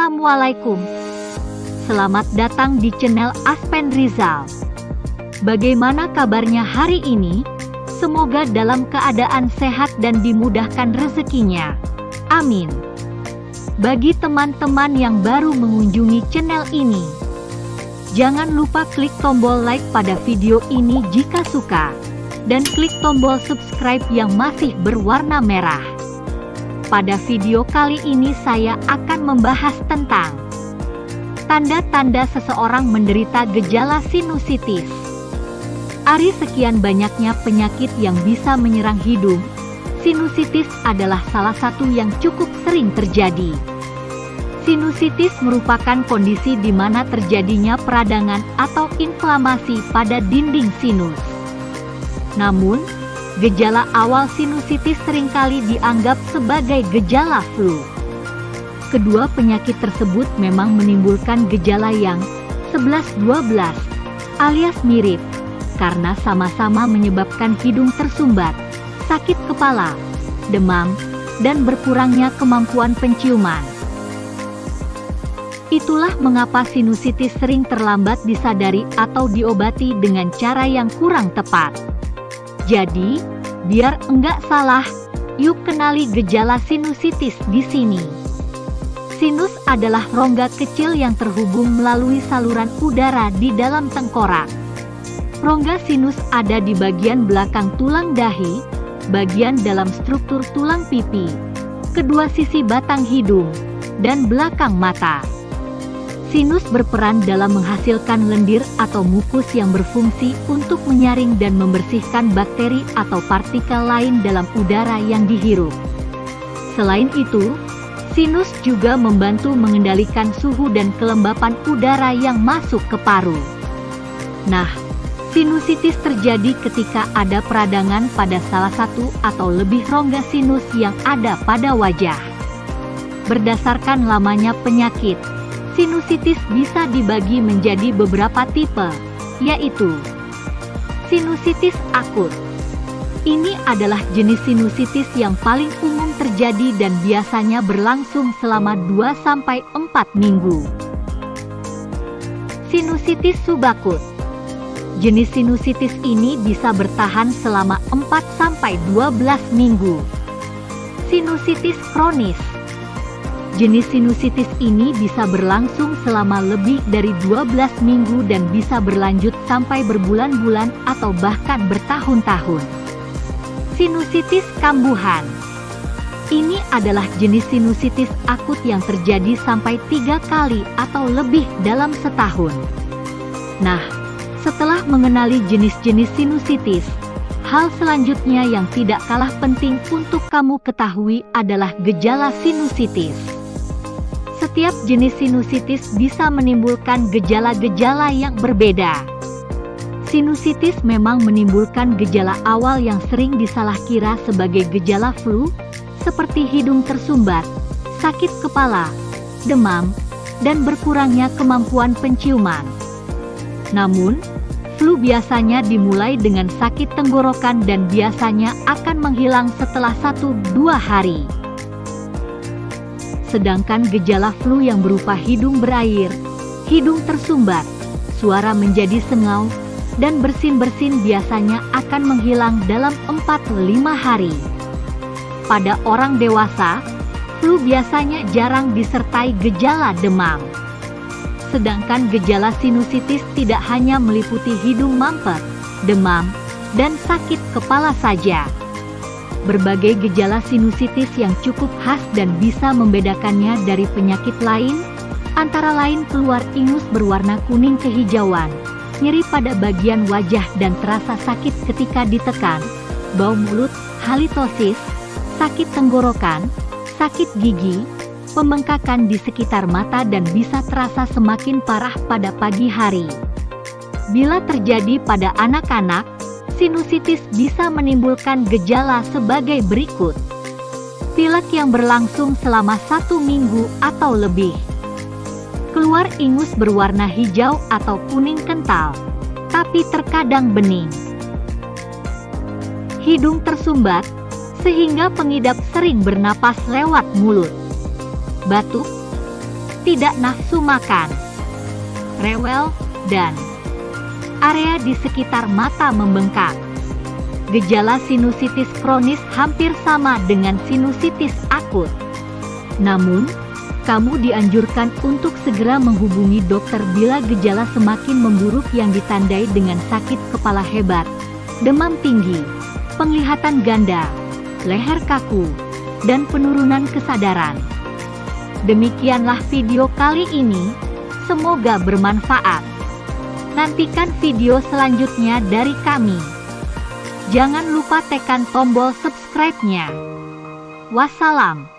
Assalamualaikum. Selamat datang di channel Aspen Rizal. Bagaimana kabarnya hari ini? Semoga dalam keadaan sehat dan dimudahkan rezekinya. Amin. Bagi teman-teman yang baru mengunjungi channel ini, jangan lupa klik tombol like pada video ini jika suka, dan klik tombol subscribe yang masih berwarna merah. Pada video kali ini saya akan membahas tentang tanda-tanda seseorang menderita gejala sinusitis. Dari sekian banyaknya penyakit yang bisa menyerang hidung, sinusitis adalah salah satu yang cukup sering terjadi. Sinusitis merupakan kondisi di mana terjadinya peradangan atau inflamasi pada dinding sinus. Namun, gejala awal sinusitis seringkali dianggap sebagai gejala flu. Kedua penyakit tersebut memang menimbulkan gejala yang 11-12 alias mirip, karena sama-sama menyebabkan hidung tersumbat, sakit kepala, demam, dan berkurangnya kemampuan penciuman. Itulah mengapa sinusitis sering terlambat disadari atau diobati dengan cara yang kurang tepat. Jadi, biar enggak salah, yuk kenali gejala sinusitis di sini. Sinus adalah rongga kecil yang terhubung melalui saluran udara di dalam tengkorak. Rongga sinus ada di bagian belakang tulang dahi, bagian dalam struktur tulang pipi, kedua sisi batang hidung, dan belakang mata. Sinus berperan dalam menghasilkan lendir atau mukus yang berfungsi untuk menyaring dan membersihkan bakteri atau partikel lain dalam udara yang dihirup. Selain itu, sinus juga membantu mengendalikan suhu dan kelembapan udara yang masuk ke paru. Nah, sinusitis terjadi ketika ada peradangan pada salah satu atau lebih rongga sinus yang ada pada wajah. Berdasarkan lamanya penyakit, sinusitis bisa dibagi menjadi beberapa tipe, yaitu sinusitis akut. Ini adalah jenis sinusitis yang paling umum terjadi dan biasanya berlangsung selama 2-4 minggu. Sinusitis subakut. Jenis sinusitis ini bisa bertahan selama 4-12 minggu. Sinusitis kronis. Jenis sinusitis ini bisa berlangsung selama lebih dari 12 minggu dan bisa berlanjut sampai berbulan-bulan atau bahkan bertahun-tahun. Sinusitis kambuhan. Ini adalah jenis sinusitis akut yang terjadi sampai 3 kali atau lebih dalam setahun. Nah, setelah mengenali jenis-jenis sinusitis, hal selanjutnya yang tidak kalah penting untuk kamu ketahui adalah gejala sinusitis. Setiap jenis sinusitis bisa menimbulkan gejala-gejala yang berbeda. Sinusitis memang menimbulkan gejala awal yang sering disalahrkira sebagai gejala flu, seperti hidung tersumbat, sakit kepala, demam, dan berkurangnya kemampuan penciuman. Namun, flu biasanya dimulai dengan sakit tenggorokan dan biasanya akan menghilang setelah 1-2 hari. Sedangkan gejala flu yang berupa hidung berair, hidung tersumbat, suara menjadi sengau, dan bersin-bersin biasanya akan menghilang dalam 4-5 hari. Pada orang dewasa, flu biasanya jarang disertai gejala demam. Sedangkan gejala sinusitis tidak hanya meliputi hidung mampet, demam, dan sakit kepala saja. Berbagai gejala sinusitis yang cukup khas dan bisa membedakannya dari penyakit lain, antara lain keluar ingus berwarna kuning kehijauan, nyeri pada bagian wajah dan terasa sakit ketika ditekan, bau mulut, halitosis, sakit tenggorokan, sakit gigi, pembengkakan di sekitar mata dan bisa terasa semakin parah pada pagi hari. Bila terjadi pada anak-anak, sinusitis bisa menimbulkan gejala sebagai berikut. Pilek yang berlangsung selama 1 minggu atau lebih. Keluar ingus berwarna hijau atau kuning kental, tapi terkadang bening. Hidung tersumbat, sehingga pengidap sering bernapas lewat mulut. Batuk, tidak nafsu makan, rewel, dan area di sekitar mata membengkak. Gejala sinusitis kronis hampir sama dengan sinusitis akut. Namun, kamu dianjurkan untuk segera menghubungi dokter bila gejala semakin memburuk yang ditandai dengan sakit kepala hebat, demam tinggi, penglihatan ganda, leher kaku, dan penurunan kesadaran. Demikianlah video kali ini, semoga bermanfaat. Nantikan video selanjutnya dari kami. Jangan lupa tekan tombol subscribe-nya. Wassalam.